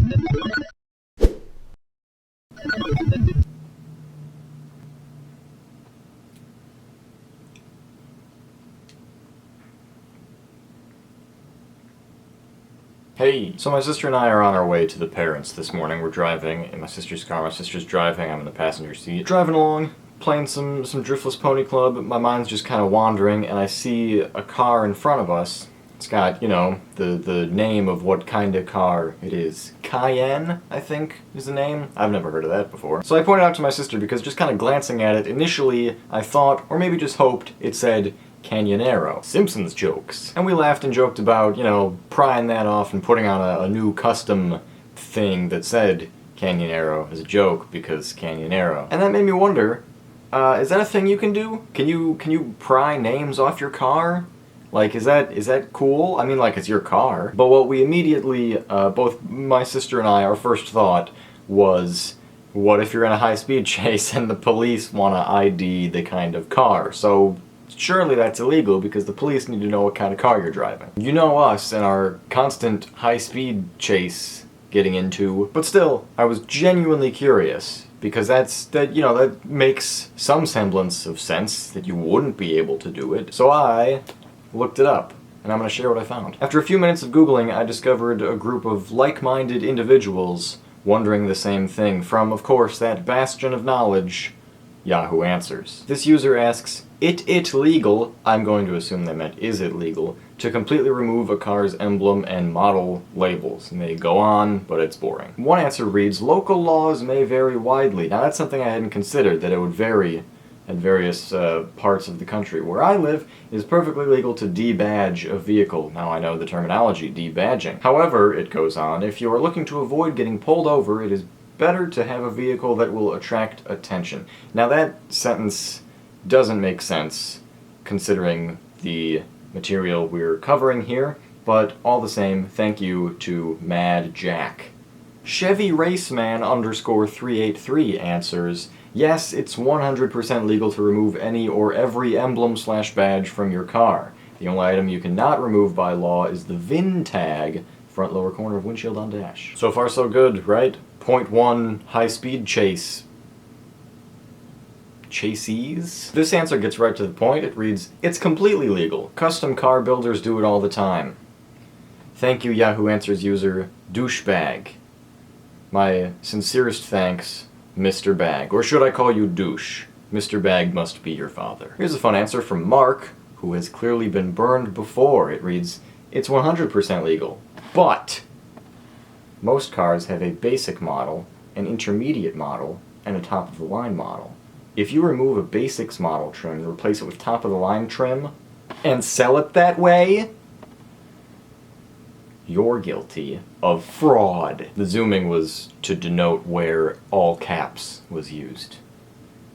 Hey! So my sister and I are on our way to the parents this morning. We're driving in my sister's car. My sister's driving, I'm in the passenger seat. Driving along, playing some Driftless Pony Club. My mind's just kind of wandering, and I see a car in front of us. It's got, you know, the name of what kind of car it is. Cayenne, I think, is the name. I've never heard of that before. So I pointed out to my sister because just kind of glancing at it, initially I thought, or maybe just hoped, it said Canyonero. Simpsons jokes. And we laughed and joked about, you know, prying that off and putting on a new custom thing that said Canyonero as a joke because Canyonero. And that made me wonder, is that a thing you can do? Can you pry names off your car? Like, is that cool? I mean, like, it's your car. But what we immediately, both my sister and I, our first thought was, what if you're in a high-speed chase and the police want to ID the kind of car? So surely that's illegal because the police need to know what kind of car you're driving. You know us and our constant high-speed chase getting into, but still, I was genuinely curious because that makes some semblance of sense that you wouldn't be able to do it. So I looked it up, and I'm going to share what I found. After a few minutes of Googling, I discovered a group of like-minded individuals wondering the same thing from, of course, that bastion of knowledge, Yahoo Answers. This user asks, it legal, I'm going to assume they meant is it legal, to completely remove a car's emblem and model labels. And they go on, but it's boring. One answer reads, local laws may vary widely. Now that's something I hadn't considered, that it would vary at various parts of the country. Where I live, it is perfectly legal to debadge a vehicle. Now I know the terminology, debadging. However, it goes on, if you are looking to avoid getting pulled over, it is better to have a vehicle that will attract attention. Now that sentence doesn't make sense considering the material we're covering here, but all the same, thank you to Mad Jack. Chevy Raceman _383 answers, yes, it's 100% legal to remove any or every emblem/badge from your car. The only item you cannot remove by law is the VIN tag, front lower corner of windshield on dash. So far so good, right? .1 high-speed chase. Chasees? This answer gets right to the point. It reads, it's completely legal. Custom car builders do it all the time. Thank you, Yahoo Answers user, douchebag. My sincerest thanks, Mr. Bag. Or should I call you douche? Mr. Bag must be your father. Here's a fun answer from Mark, who has clearly been burned before. It reads, it's 100% legal, but most cars have a basic model, an intermediate model, and a top-of-the-line model. If you remove a basics model trim and replace it with top-of-the-line trim, and sell it that way, you're guilty of fraud. The zooming was to denote where all caps was used.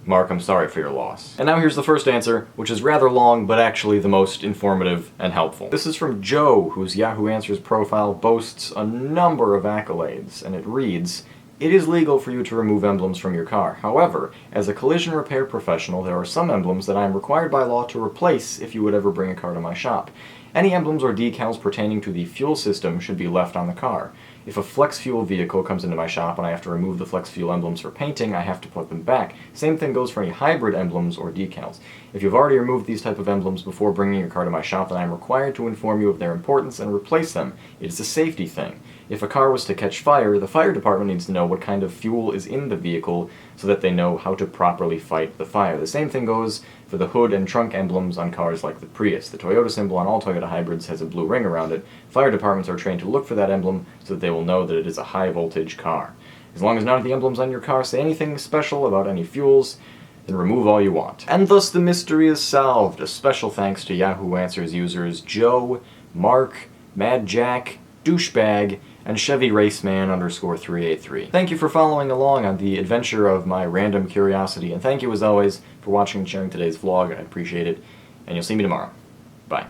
Mark, I'm sorry for your loss. And now here's the first answer, which is rather long, but actually the most informative and helpful. This is from Joe, whose Yahoo Answers profile boasts a number of accolades, and it reads, it is legal for you to remove emblems from your car. However, as a collision repair professional, there are some emblems that I am required by law to replace if you would ever bring a car to my shop. Any emblems or decals pertaining to the fuel system should be left on the car. If a flex fuel vehicle comes into my shop and I have to remove the flex fuel emblems for painting, I have to put them back. Same thing goes for any hybrid emblems or decals. If you've already removed these type of emblems before bringing your car to my shop, then I am required to inform you of their importance and replace them. It is a safety thing. If a car was to catch fire, the fire department needs to know what kind of fuel is in the vehicle so that they know how to properly fight the fire. The same thing goes for the hood and trunk emblems on cars like the Prius. The Toyota symbol on all Toyota hybrids has a blue ring around it. Fire departments are trained to look for that emblem so that they will know that it is a high-voltage car. As long as none of the emblems on your car say anything special about any fuels, then remove all you want. And thus the mystery is solved. A special thanks to Yahoo Answers users Joe, Mark, Mad Jack, Douchebag, and Chevy Raceman _383. Thank you for following along on the adventure of my random curiosity, and thank you as always for watching and sharing today's vlog. I appreciate it, and you'll see me tomorrow. Bye.